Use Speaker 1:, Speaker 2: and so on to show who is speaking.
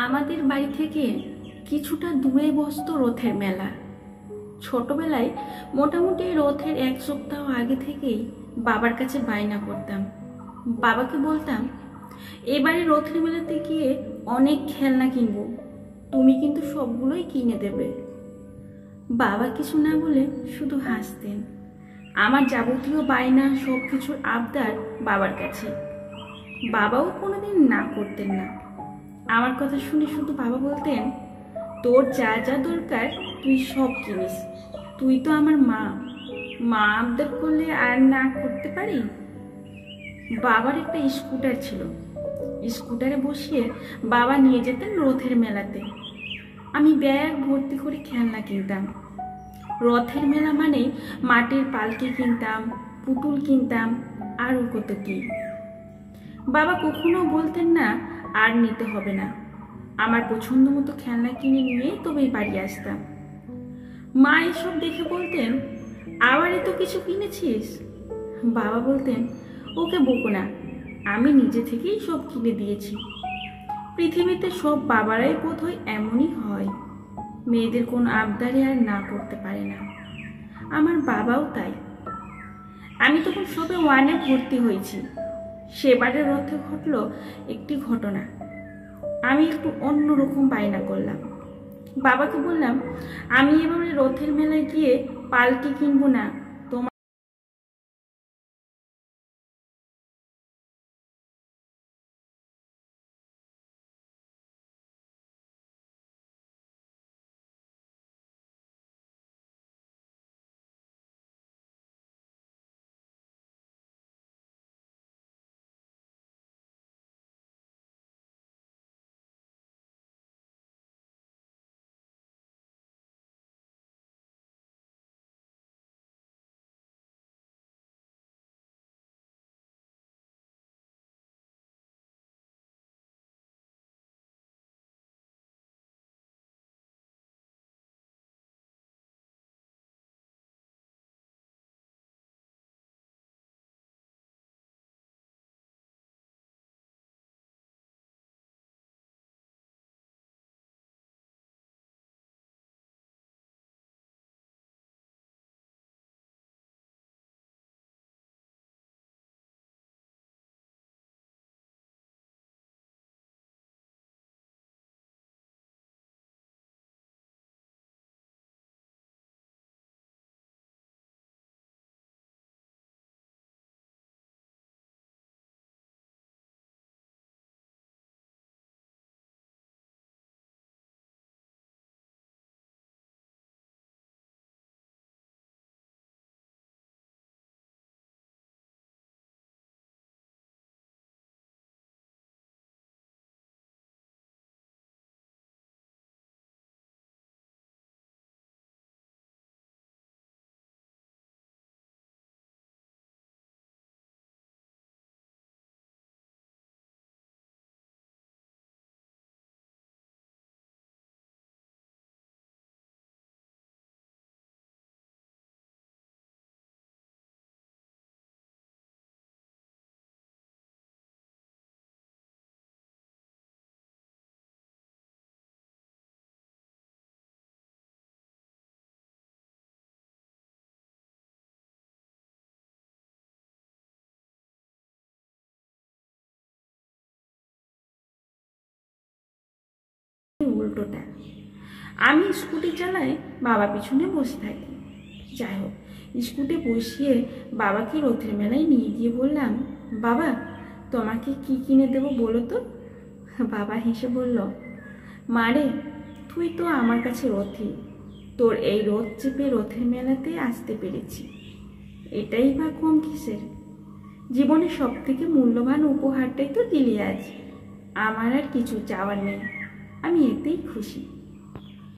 Speaker 1: আমাদের বাড়ি থেকে কিছুটা দূরে বসতো রথের মেলা। ছোটবেলায় মোটামুটি রথের 1 সপ্তাহ আগে থেকেই বাবার কাছে বায়না করতাম। বাবাকে বলতাম, এবারে রথের মেলাতে গিয়ে অনেক খেলনা কিনবো, তুমি কিন্তু সবগুলোই কিনে দেবে। বাবা কিছু না বলে শুধু হাসতেন। আমার যাবতীয় বায়না সব কিছুর আবদার বাবার কাছে। বাবাও কোনোদিন না করতেন না। আমার কথা শুনে শুধু বাবা বলতেন, তোর যা যা দরকার তুই সব কিনিস, তুই তো আমার মা, মা আবদার করলে আর না করতে পারি। বাবার একটা স্কুটার ছিল, স্কুটারে বসিয়ে বাবা নিয়ে যেতেন রথের মেলাতে। আমি ব্যাগ ভর্তি করে খেলনা কিনতাম। রথের মেলা মানে মাটির পালকি কিনতাম, পুতুল কিনতাম, আরও কত কি। বাবা কখনো বলতেন না আর নিতে হবে না। আমার পছন্দ মতো খেলনা কিনে নিয়ে তবেই বাড়ি আসতাম। মা এসব দেখে বলতেন, আবার এত কিছু কিনেছিস? বাবা বলতেন, ওকে বকো না, আমি নিজে থেকেই সব কিনে দিয়েছি। পৃথিবীতে সব বাবারাই বোধহয় এমনই হয়, মেয়েদের কোনো আবদারে আর না করতে পারে না। আমার বাবাও তাই। আমি তখন সবে 1-এ ভর্তি হয়েছি। সেবারের রথে ঘটলো একটি ঘটনা। আমি একটু অন্যরকম বায়না করলাম। বাবাকে বললাম, আমি এবারে রথের মেলায় গিয়ে পালকি কিনবো না, তোমার উল্টোটা। আমি স্কুটি চালাই, বাবা পিছনে বসে থাকি। যাই হোক, স্কুটি বসিয়ে বাবাকে রথের মেলায় নিয়ে গিয়ে বললাম, বাবা তোমাকে কি কিনে দেবো বলো তো? বাবা হেসে বলল, মারে তুই তো আমার কাছে রথী, তোর এই রথ চেপে রথের মেলাতে আসতে পেরেছি, এটাই বা কম কিসের? জীবনের সব থেকে মূল্যবান উপহারটাই তো দিলি আজ। আমার আর কিছু চাওয়ার নেই, আমি এতেই খুশি।